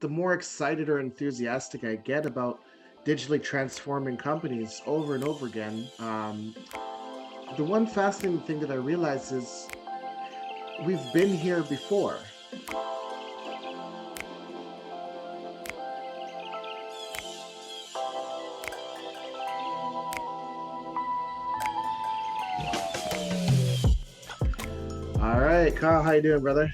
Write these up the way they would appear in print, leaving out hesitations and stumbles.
the more excited or enthusiastic I get about digitally transforming companies over and over again, the one fascinating thing that I realize is we've been here before. All right, Kyle, how you doing, brother?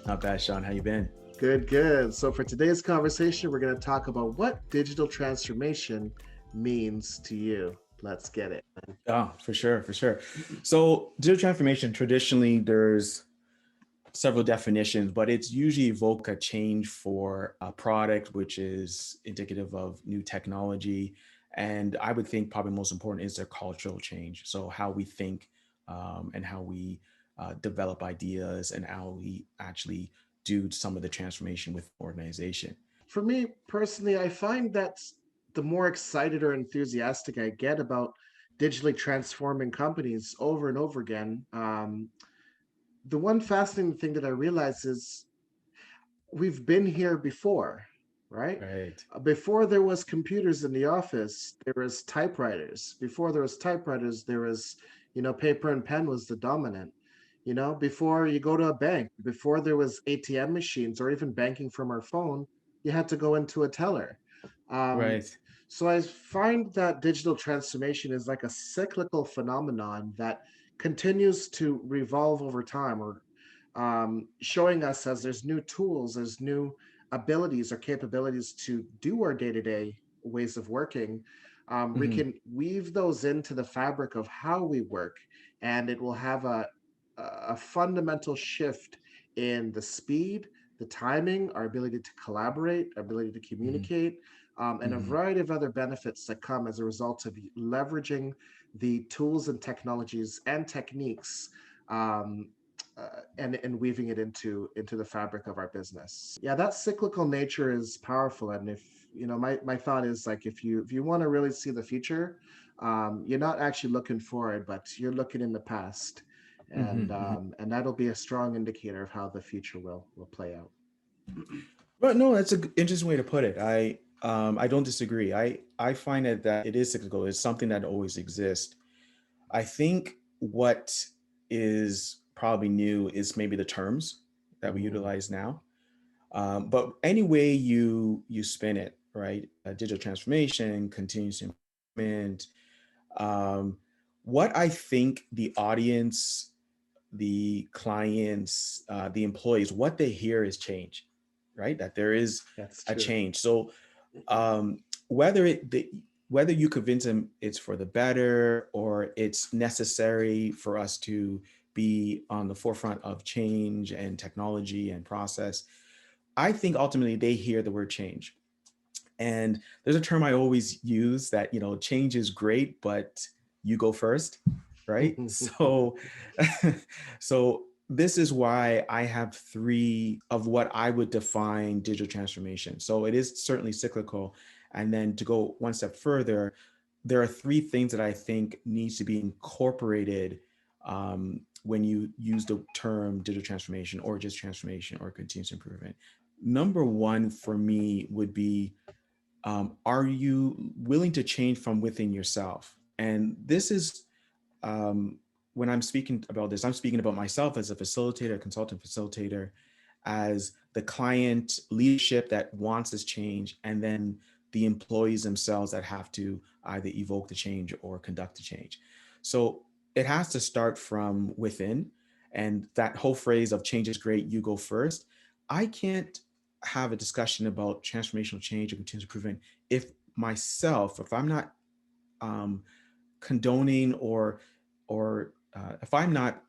Not bad, Shawn. How you been? Good, good. So for today's conversation, we're going to talk about what digital transformation means to you. Let's get it. Oh, for sure, for sure. So digital transformation, traditionally, there's several definitions, but it's usually evoke a change for a product, which is indicative of new technology. And I would think probably most important is their cultural change. So how we think and how we develop ideas and how we actually do some of the transformation with organization. For me personally, I find that the more excited or enthusiastic I get about digitally transforming companies over and over again, the one fascinating thing that I realize is we've been here before, right? Right. Before there was computers in the office, there was typewriters. Before there was typewriters, there was, paper and pen was the dominant. Before you go to a bank, before there was ATM machines or even banking from our phone, you had to go into a teller. Um, Right. so I find that digital transformation is like a cyclical phenomenon that continues to revolve over time, or showing us as there's new tools, there's new abilities or capabilities to do our day-to-day ways of working. We Mhm. can weave those into the fabric of how we work, and it will have a fundamental shift in the speed, the timing, our ability to collaborate, our ability to Mhm. communicate, and a Mhm. variety of other benefits that come as a result of leveraging the tools and technologies and techniques, um, and weaving it into the fabric of our business. Yeah, that cyclical nature is powerful. And if my thought is like if you want to really see the future, you're not actually looking forward, but you're looking in the past, and Mhm. Mhm. that'll be a strong indicator of how the future will play out. But no, that's an interesting way to put it. I don't disagree. I find that it is cyclical. It's something that always exists. I think what is probably new is maybe the terms that we Mm, utilize now. But any way you spin it, right? Digital transformation, continuous improvement. Um, what I think the audience, the clients, the employees, what they hear is change, right? That there is that's a true. change. So um, whether whether you convince them it's for the better or it's necessary for us to be on the forefront of change and technology and process, I think ultimately they hear the word change. And there's a term I always use that, change is great, but you go first, right? So, so this is why I have three of what I would define digital transformation. So it is certainly cyclical. And then to go one step further, there are three things that I think needs to be incorporated when you use the term digital transformation or just transformation or continuous improvement. Number one for me would be, are you willing to change from within yourself? And this is when I'm speaking about this, I'm speaking about myself as a facilitator, consultant facilitator, as the client leadership that wants this change, and then the employees themselves that have to either evoke the change or conduct the change. So it has to start from within. And that whole phrase of change is great, you go first. I can't have a discussion about transformational change or continuous improvement if I'm not um, condoning or if I'm not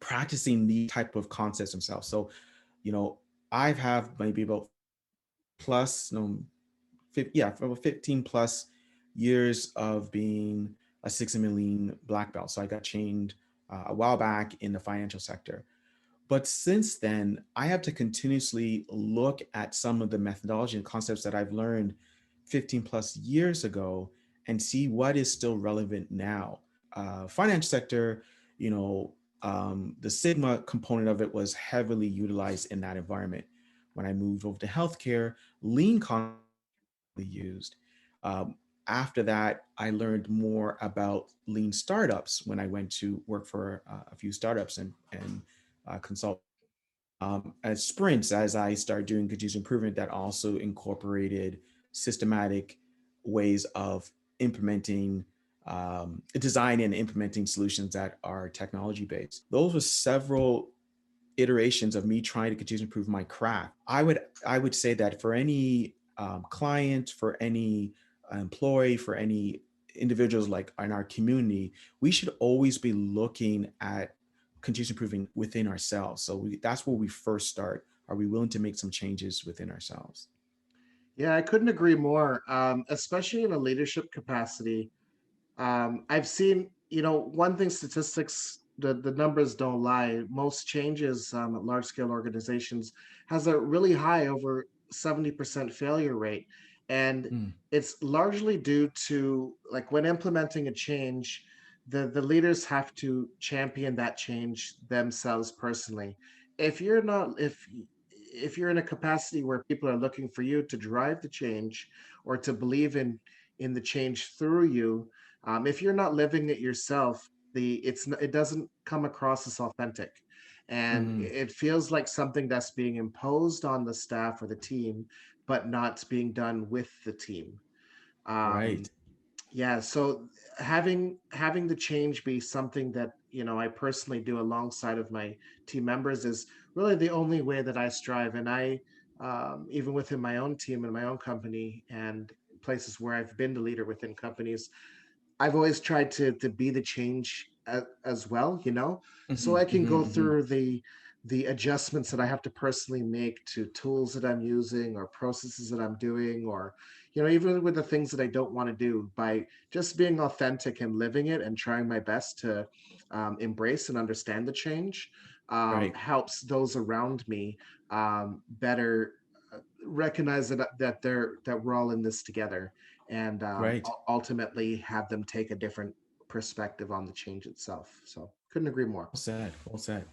practicing these type of concepts themselves. So, you know, I've have maybe about plus, no, yeah, for about 15 plus years of being a 6 million black belt. So I got chained a while back in the financial sector. But since then, I have to continuously look at some of the methodology and concepts that I've learned 15 plus years ago and see what is still relevant now. Finance sector, you know, the Sigma component of it was heavily utilized in that environment. When I moved over to healthcare, lean used. Um, After that, I learned more about lean startups when I went to work for a few startups and consult as sprints as I started doing continuous improvement that also incorporated systematic ways of implementing design and implementing solutions that are technology based. Those were several iterations of me trying to continue to improve my craft. I would say that for any client, for any employee, for any individuals like in our community, we should always be looking at continuous improving within ourselves. So that's where we first start. Are we willing to make some changes within ourselves? Yeah, I couldn't agree more. Especially in a leadership capacity. I've seen, one thing, statistics, the numbers don't lie. Most changes at large scale organizations has a really high, over 70% failure rate. And Mm, it's largely due to, like, when implementing a change, the leaders have to champion that change themselves personally. If you're not, if you're in a capacity where people are looking for you to drive the change or to believe in the change through you, if you're not living it yourself, it doesn't come across as authentic, and mm, it feels like something that's being imposed on the staff or the team, but not being done with the team. Um, right. yeah, so having the change be something that I personally do alongside of my team members is really the only way that I strive. And I, even within my own team and my own company and places where I've been the leader within companies, I've always tried to be the change as well, so Hmm, I can hmm, go hmm. through the adjustments that I have to personally make to tools that I'm using or processes that I'm doing, or even with the things that I don't want to do, by just being authentic and living it and trying my best to embrace and understand the change, Right, helps those around me better recognize that we're all in this together, and right. ultimately have them take a different perspective on the change itself. So couldn't agree more. Well said. Well said.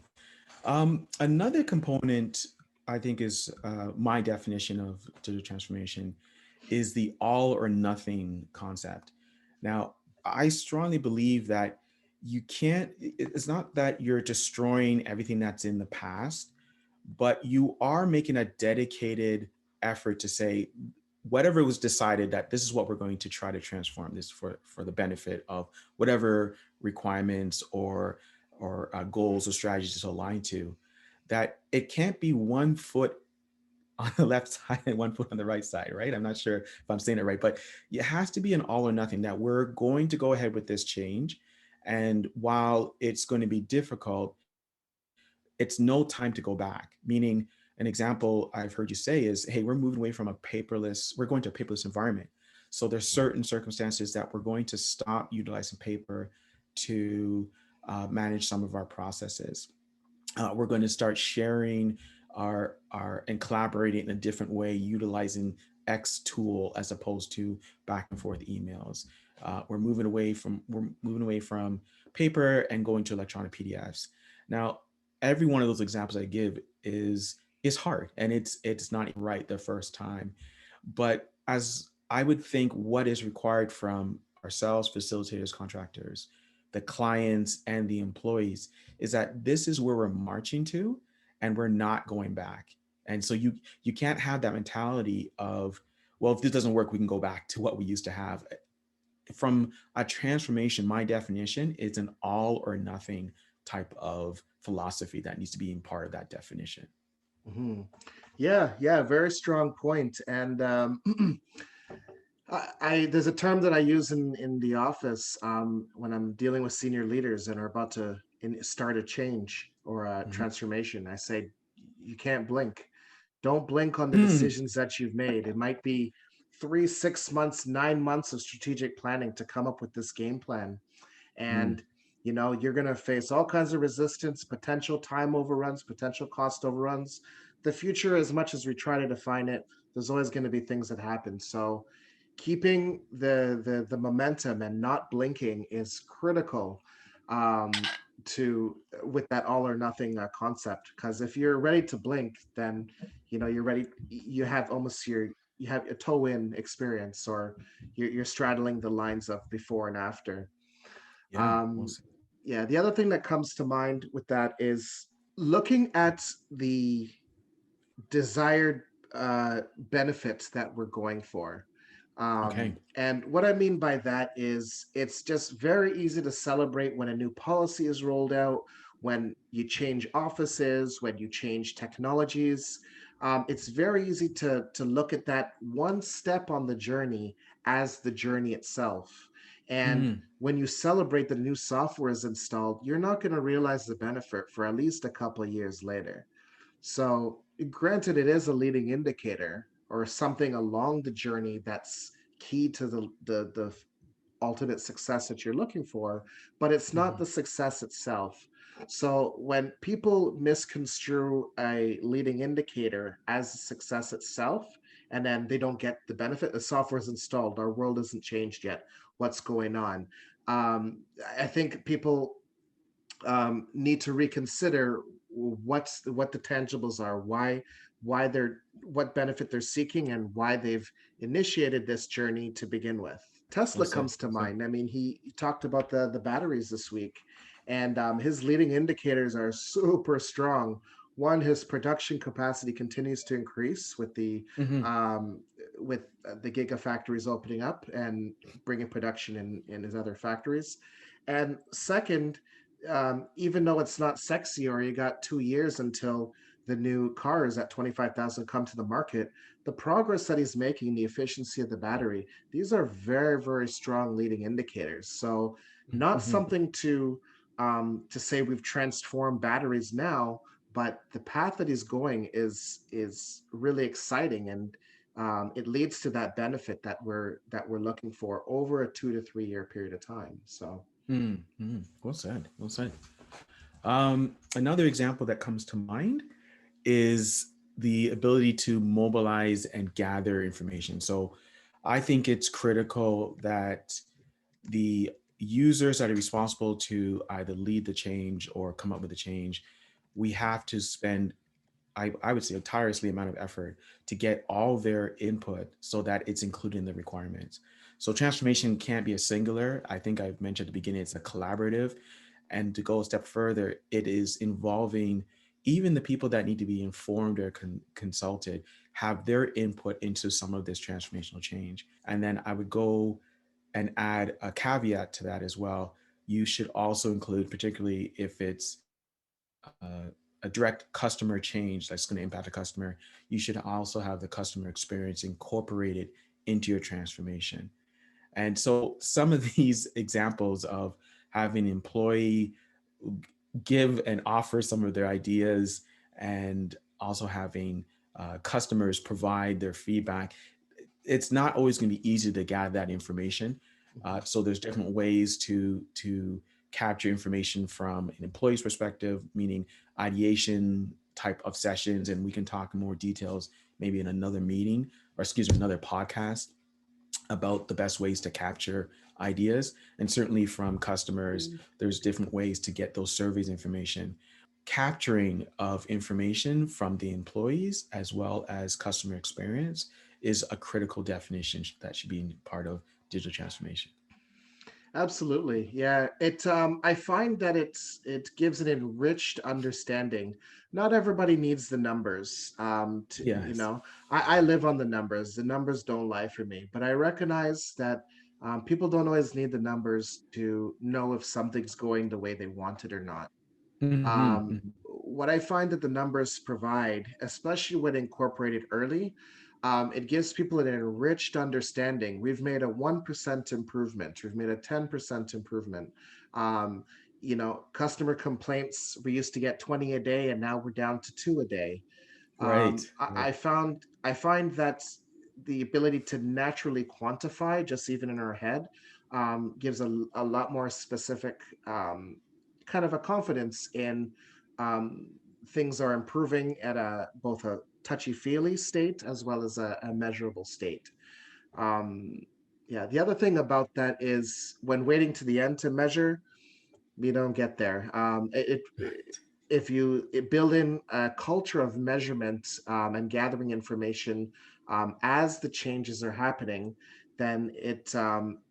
Another component I think is my definition of digital transformation is the all or nothing concept. Now, I strongly believe that you can't, it's not that you're destroying everything that's in the past, but you are making a dedicated effort to say, whatever was decided that this is what we're going to try to transform this for the benefit of whatever requirements or goals or strategies to align to, that it can't be 1 foot on the left side and 1 foot on the right side, right? I'm not sure if I'm saying it right, but it has to be an all or nothing, that we're going to go ahead with this change. And while it's going to be difficult, it's no time to go back. Meaning, an example I've heard you say is, hey, we're moving away from we're going to a paperless environment. So there's certain circumstances that we're going to stop utilizing paper to manage some of our processes. We're going to start sharing our and collaborating in a different way, utilizing X tool as opposed to back and forth emails. We're moving away from paper and going to electronic PDFs. Now, every one of those examples I give is hard, and it's not right the first time. But as I would think, what is required from ourselves, facilitators, contractors, the clients, and the employees is that this is where we're marching to, and we're not going back. And so you can't have that mentality of, well, if this doesn't work, we can go back to what we used to have. From a transformation, my definition is an all or nothing type of philosophy that needs to be in part of that definition. Hmm. Yeah, yeah, very strong point. And I there's a term that I use in the office when I'm dealing with senior leaders and are about to start a change or a Mhm. transformation. I say, you can't blink. Don't blink on the Mm, decisions that you've made. It might be 3, 6 months, 9 months of strategic planning to come up with this game plan. mm, And you're going to face all kinds of resistance, potential time overruns, potential cost overruns. The future, as much as we try to define it, there's always going to be things that happen. So keeping the momentum and not blinking is critical. um, to with that all or nothing concept. Because if you're ready to blink, then you're ready. You have almost you have a toe in experience, or you're straddling the lines of before and after. Yeah. Well Um, said. yeah, the other thing that comes to mind with that is looking at the desired benefits that we're going for. Okay. And what I mean by that is it's just very easy to celebrate when a new policy is rolled out, when you change offices, when you change technologies. It's very easy to look at that one step on the journey as the journey itself. And Mm, when you celebrate that new software is installed, you're not going to realize the benefit for at least a couple of years later. So, granted, it is a leading indicator or something along the journey that's key to the ultimate success that you're looking for, but it's not mhm. the success itself. So, when people misconstrue a leading indicator as a success itself, and then they don't get the benefit, the software is installed, our world isn't changed yet. What's going on? I think people need to reconsider what the tangibles are, why they're what benefit they're seeking, and why they've initiated this journey to begin with. Well Tesla said. comes to Well said. mind. I mean, he talked about the batteries this week, and his leading indicators are super strong. One, his production capacity continues to increase Hmm. um, with the gigafactories opening up and bringing production in his other factories. And second, even though it's not sexy, or you got 2 years until the new cars at 25,000 come to the market, the progress that he's making, the efficiency of the battery, these are very, very strong leading indicators. So, not Hmm. something to say we've transformed batteries now, but the path that he's going is really exciting, and it leads to that benefit that we're looking for over a 2 to 3 year period of time. So. Mm-hmm. Well said. Well said. Another example that comes to mind is the ability to mobilize and gather information. So I think it's critical that the users that are responsible to either lead the change or come up with the change, we have to spend, I would say, a tirelessly amount of effort to get all their input so that it's included in the requirements. So transformation can't be a singular. I think I've mentioned at the beginning, it's a collaborative. And to go a step further, it is involving even the people that need to be informed or consulted, have their input into some of this transformational change. And then I would go and add a caveat to that as well. You should also include, particularly if it's a direct customer change that's going to impact a customer, you should also have the customer experience incorporated into your transformation. And so some of these examples of having an employee give and offer some of their ideas, and also having customers provide their feedback, it's not always going to be easy to gather that information. Mhm. So there's different ways to capture information from an employee's perspective, meaning ideation type of sessions, and we can talk in more details maybe in another meeting, or excuse me, another podcast, about the best ways to capture ideas. And certainly from customers, there's different ways to get those surveys information. Capturing of information from the employees as well as customer experience is a critical definition that should be part of digital transformation. Absolutely. Yeah. I find that it gives an enriched understanding. Not everybody needs the numbers. Yes. I live on the numbers. The numbers don't lie for me, but I recognize that people don't always need the numbers to know if something's going the way they want it or not. Hmm. What I find that the numbers provide, especially when incorporated early, it gives people an enriched understanding. We've made a 1% improvement. We've made a 10% improvement. Um, customer complaints, we used to get 20 a day, and now we're down to 2 a day. Right. I, Right. I find that the ability to naturally quantify, just even in our head, gives a lot more specific kind of a confidence in um, things are improving at a both a touchy feely state as well as a measurable state. Um, yeah, the other thing about that is when waiting to the end to measure, We don't get there. If you build in a culture of measurement and gathering information as the changes are happening, then it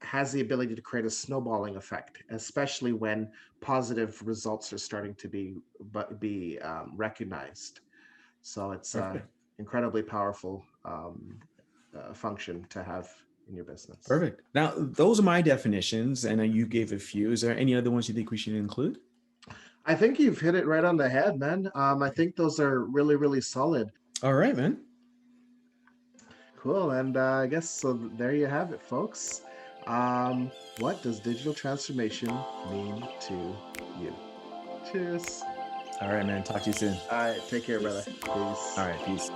has the ability to create a snowballing effect, especially when positive results are starting to be recognized. So it's Perfect. incredibly powerful function to have in your business. Perfect. Now, those are my definitions, and you gave a few. Is there any other ones you think we should include? I think you've hit it right on the head, man. I think those are really, really solid. All right, man. Cool. And I guess so. There you have it, folks. What does digital transformation mean to you? Cheers. All right, man. Talk to you soon. All right. Take care, brother. Peace. All Peace. right, peace.